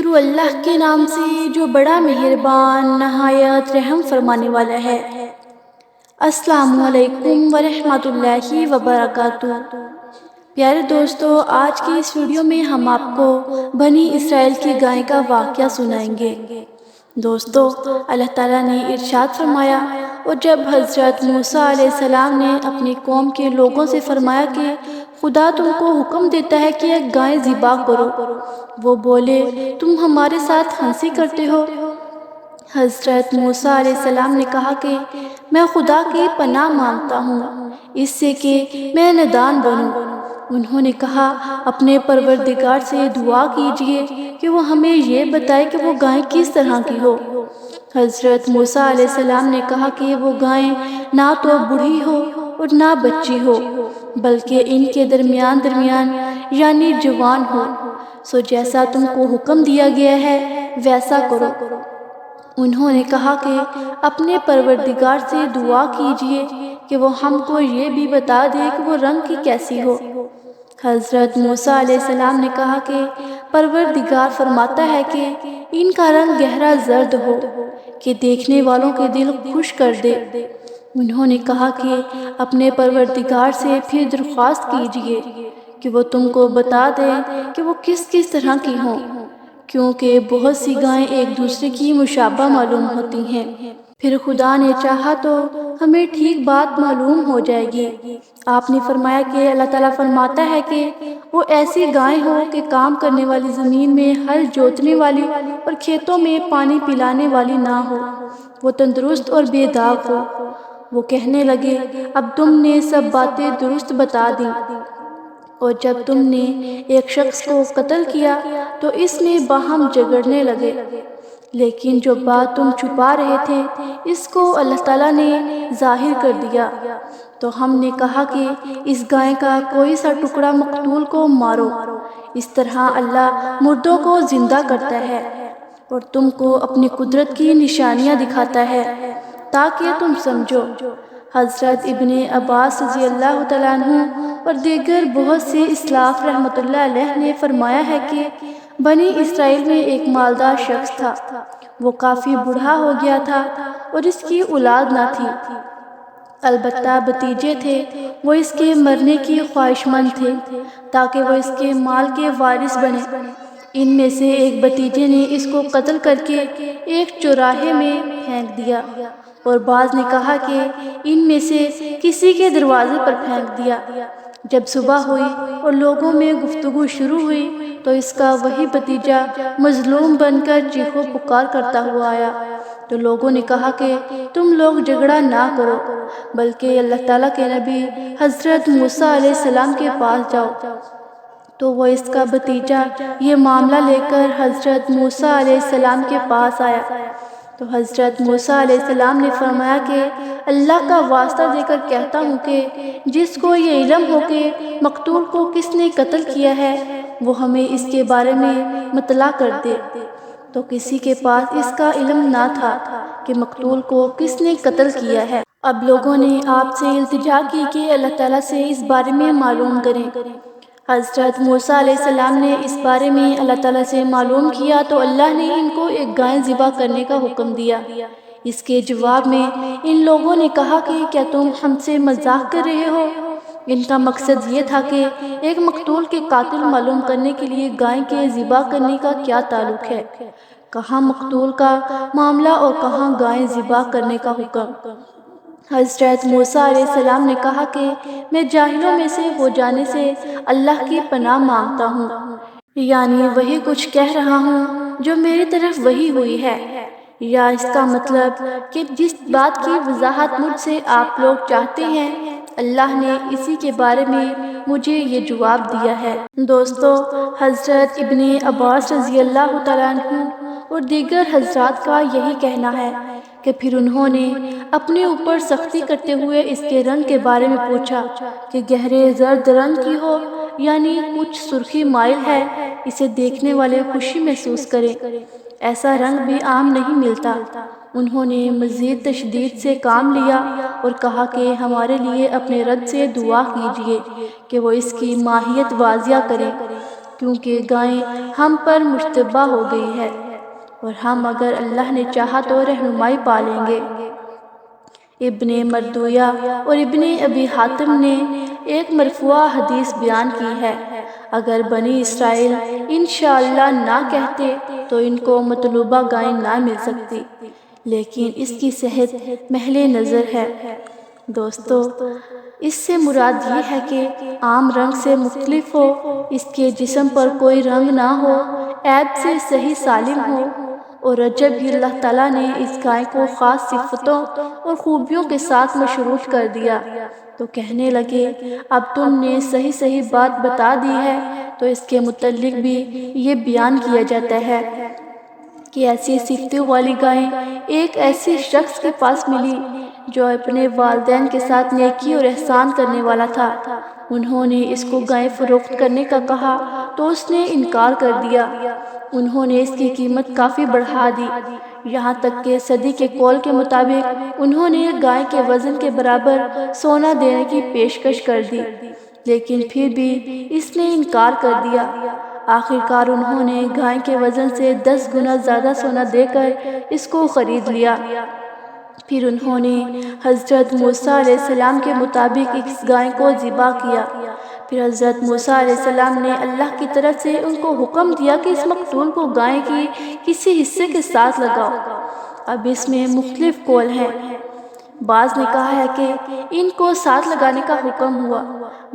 شروع اللہ کے نام سے جو بڑا مہربان نہایت رحم فرمانے والا ہے۔ السلام علیکم ورحمۃ اللہ وبرکاتہ۔ پیارے دوستو، آج کی اس ویڈیو میں ہم آپ کو بنی اسرائیل کی گائے کا واقعہ سنائیں گے۔ دوستو، اللہ تعالیٰ نے ارشاد فرمایا، اور جب حضرت موسیٰ علیہ السلام نے اپنی قوم کے لوگوں سے فرمایا کہ خدا تم کو حکم دیتا ہے کہ ایک گائے ذبح کرو، وہ بولے تم ہمارے ساتھ ہنسی کرتے ہو۔ حضرت موسیٰ علیہ السلام نے کہا کہ میں خدا کی پناہ مانگتا ہوں اس سے کہ میں نادان بنوں۔ انہوں نے کہا اپنے پروردگار سے دعا کیجئے کہ وہ ہمیں یہ بتائے کہ وہ گائے کس طرح کی ہو۔ حضرت موسیٰ علیہ السلام نے کہا کہ وہ گائے نہ تو بوڑھی ہو اور نہ بچی ہو، بلکہ ان کے درمیان یعنی جوان ہو۔ سو جیسا تم کو حکم دیا گیا ہے ویسا کرو۔ انہوں نے کہا کہ اپنے پروردگار سے دعا کیجئے کہ وہ ہم کو یہ بھی بتا دے کہ وہ رنگ کی کیسی ہو۔ حضرت موسیٰ علیہ السلام نے کہا کہ پروردگار فرماتا ہے کہ ان کا رنگ گہرا زرد ہو کہ دیکھنے والوں کے دل خوش کر دے۔ انہوں نے کہا کہ اپنے پروردگار سے پھر درخواست کیجئے کہ وہ تم کو بتا دے کہ وہ کس طرح کی ہوں، کیونکہ بہت سی گائیں ایک دوسرے کی مشابہ معلوم ہوتی ہیں۔ پھر خدا نے چاہا تو ہمیں ٹھیک بات معلوم ہو جائے گی۔ آپ نے فرمایا کہ اللہ تعالیٰ فرماتا ہے کہ وہ ایسی گائیں ہو کہ کام کرنے والی زمین میں ہل جوتنے والی اور کھیتوں میں پانی پلانے والی نہ ہو، وہ تندرست اور بے داغ ہو۔ وہ کہنے لگے اب تم نے سب باتیں درست بتا دیں، اور جب تم نے ایک شخص کو قتل کیا تو اس میں باہم جھگڑنے لگے، لیکن جو بات تم چھپا رہے تھے اس کو اللہ تعالیٰ نے ظاہر کر دیا۔ تو ہم نے کہا کہ اس گائے کا کوئی سا ٹکڑا مقتول کو مارو، اس طرح اللہ مردوں کو زندہ کرتا ہے اور تم کو اپنی قدرت کی نشانیاں دکھاتا ہے تاکہ تم سمجھو۔ حضرت ابن عباس رضی اللہ تعالیٰ عنہ اور دیگر بہت سے اسلاف رحمۃ اللہ علیہ نے فرمایا ہے کہ بنی اسرائیل میں ایک مالدار شخص تھا، وہ کافی بوڑھا ہو گیا تھا اور اس کی اولاد نہ تھی، البتہ بھتیجے تھے۔ وہ اس کے مرنے کی خواہش مند تھے تاکہ وہ اس کے مال کے وارث بنے۔ ان میں سے ایک بھتیجے نے اس کو قتل کر کے ایک چوراہے میں پھینک دیا، اور بعض نے کہا کہ ان میں سے کسی کے دروازے پر پھینک دیا۔ جب صبح ہوئی اور لوگوں میں گفتگو شروع ہوئی تو اس کا وہی بھتیجا مظلوم بن کر چیخو پکار کرتا ہوا آیا۔ تو لوگوں نے کہا کہ تم لوگ جھگڑا نہ کرو، بلکہ اللہ تعالیٰ کے نبی حضرت موسیٰ علیہ السلام کے پاس جاؤ۔ تو وہ اس کا بھتیجا یہ معاملہ لے کر حضرت موسیٰ علیہ السلام کے پاس آیا۔ تو حضرت موسیٰ علیہ السلام نے فرمایا کہ اللہ کا واسطہ دے کر کہتا ہوں کہ جس کو یہ علم ہو کہ مقتول کو کس نے قتل کیا ہے وہ ہمیں اس کے بارے میں مطلع کر دے۔ تو کسی کے پاس اس کا علم نہ تھا کہ مقتول کو کس نے قتل کیا ہے۔ اب لوگوں نے آپ سے التجا کی کہ اللہ تعالیٰ سے اس بارے میں معلوم کریں۔ حضرت موسیٰ علیہ السلام نے اس بارے میں اللہ تعالیٰ سے معلوم کیا تو اللہ نے ان کو ایک گائے ذبح کرنے کا حکم دیا۔ اس کے جواب میں ان لوگوں نے کہا کہ کیا تم ہم سے مذاق کر رہے ہو؟ ان کا مقصد یہ تھا کہ ایک مقتول کے قاتل معلوم کرنے کے لیے گائے کے ذبح کرنے کا کیا تعلق ہے، کہاں مقتول کا معاملہ اور کہاں گائے ذبح کرنے کا حکم۔ حضرت موسیٰ علیہ السلام نے کہا کہ میں جاہلوں میں سے ہو جانے سے اللہ کی پناہ مانگتا ہوں، یعنی وہی کچھ کہہ رہا ہوں جو میری طرف وحی ہوئی ہے، یا اس کا مطلب کہ جس بات کی وضاحت مجھ سے آپ لوگ چاہتے ہیں اللہ نے اسی کے بارے میں مجھے یہ جواب دیا ہے۔ دوستو، حضرت ابن عباس رضی اللہ تعالیٰ عنہ اور دیگر حضرات کا یہی کہنا ہے کہ پھر انہوں نے اپنے اوپر سختی کرتے ہوئے اس کے رنگ کے بارے میں پوچھا کہ گہرے زرد رنگ کی ہو یعنی کچھ سرخی مائل ہے، اسے دیکھنے والے خوشی محسوس کریں، ایسا رنگ بھی عام نہیں ملتا۔ انہوں نے مزید تشدید سے کام لیا اور کہا کہ ہمارے لیے اپنے رب سے دعا کیجیے کہ وہ اس کی ماہیت واضح کرے۔ کیونکہ گائیں ہم پر مشتبہ ہو گئی ہے، اور ہم اگر اللہ نے چاہا تو رہنمائی پا لیں گے۔ ابن مردویہ اور ابن ابی حاتم نے ایک مرفوع حدیث بیان کی ہے، اگر بنی اسرائیل انشاءاللہ نہ کہتے تو ان کو مطلوبہ گائیں نہ مل سکتی، لیکن اس کی صحت محل نظر ہے۔ دوستو، اس سے مراد یہ ہے کہ عام رنگ سے مختلف ہو، اس کے جسم پر کوئی رنگ نہ ہو، عیب سے صحیح سالم ہو، اور جب ہی اللہ تعالیٰ نے اس گائے کو خاص صفتوں اور خوبیوں کے ساتھ مشروط کر دیا تو کہنے لگے اب تم نے صحیح بات بتا دی ہے، تو اس کے متعلق بھی یہ بیان کیا جاتا ہے کہ ایسی صفتوں والی گائیں ایک ایسی شخص کے پاس ملی جو اپنے والدین کے ساتھ نیکی اور احسان کرنے والا تھا۔ انہوں نے اس کو گائیں فروخت کرنے کا کہا تو اس نے انکار کر دیا۔ انہوں نے اس کی قیمت کافی بڑھا دی، یہاں تک کہ صدی کے قول کے مطابق انہوں نے گائے کے وزن کے برابر سونا دینے کی پیشکش کر دی، لیکن پھر بھی اس نے انکار کر دیا۔ آخرکار انہوں نے گائے کے وزن سے 10 گنا زیادہ سونا دے کر اس کو خرید لیا۔ پھر انہوں نے حضرت موسیٰ علیہ السلام کے مطابق اس گائے کو ذبح کیا۔ پھر حضرت موسیٰ علیہ السلام نے اللہ کی طرف سے ان کو حکم دیا کہ اس مقتول کو گائے کی کسی حصے کے ساتھ لگاؤ۔ اب اس میں مختلف قول ہیں، بعض نے کہا ہے کہ ان کو ساتھ لگانے کا حکم ہوا،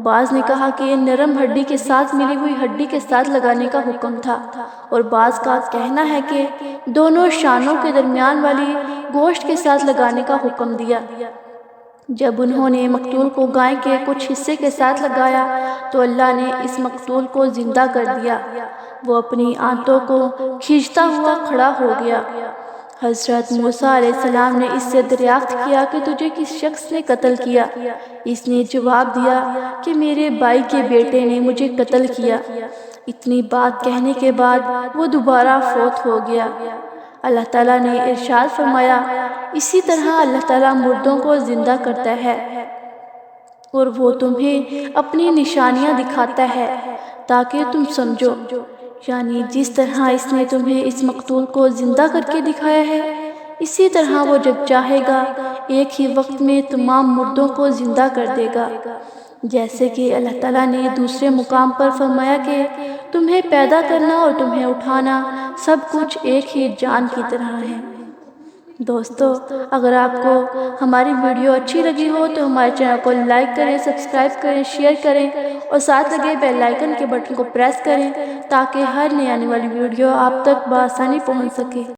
بعض نے کہا کہ نرم ہڈی کے ساتھ ملی ہوئی ہڈی کے ساتھ لگانے کا حکم تھا، اور بعض کا کہنا ہے کہ دونوں شانوں کے درمیان والی گوشت کے ساتھ لگانے کا حکم دیا۔ جب انہوں نے مقتول کو گائے کے کچھ حصے کے ساتھ لگایا تو اللہ نے اس مقتول کو زندہ کر دیا، وہ اپنی آنتوں کو کھینچتا ہوا کھڑا ہو گیا۔ حضرت موسیٰ علیہ السلام نے اس سے دریافت کیا کہ تجھے کس شخص نے قتل کیا؟ اس نے جواب دیا کہ میرے بھائی کے بیٹے نے مجھے قتل کیا۔ اتنی بات کہنے کے بعد وہ دوبارہ فوت ہو گیا۔ اللہ تعالیٰ نے ارشاد فرمایا، اسی طرح اللہ تعالیٰ مردوں کو زندہ کرتا ہے اور وہ تمہیں اپنی نشانیاں دکھاتا ہے تاکہ تم سمجھو، یعنی جس طرح اس نے تمہیں اس مقتول کو زندہ کر کے دکھایا ہے، اسی طرح وہ جب چاہے گا ایک ہی وقت میں تمام مردوں کو زندہ کر دے گا۔ جیسے کہ اللہ تعالیٰ نے دوسرے مقام پر فرمایا کہ تمہیں پیدا کرنا اور تمہیں اٹھانا سب کچھ ایک ہی جان کی طرح ہے۔ دوستو، اگر آپ کو ہماری ویڈیو اچھی لگی ہو تو ہمارے چینل کو لائک کریں، سبسکرائب کریں، شیئر کریں اور ساتھ لگے بیل آئیکن کے بٹن کو پریس کریں تاکہ ہر نئی آنے والی ویڈیو آپ تک بآسانی پہنچ سکے۔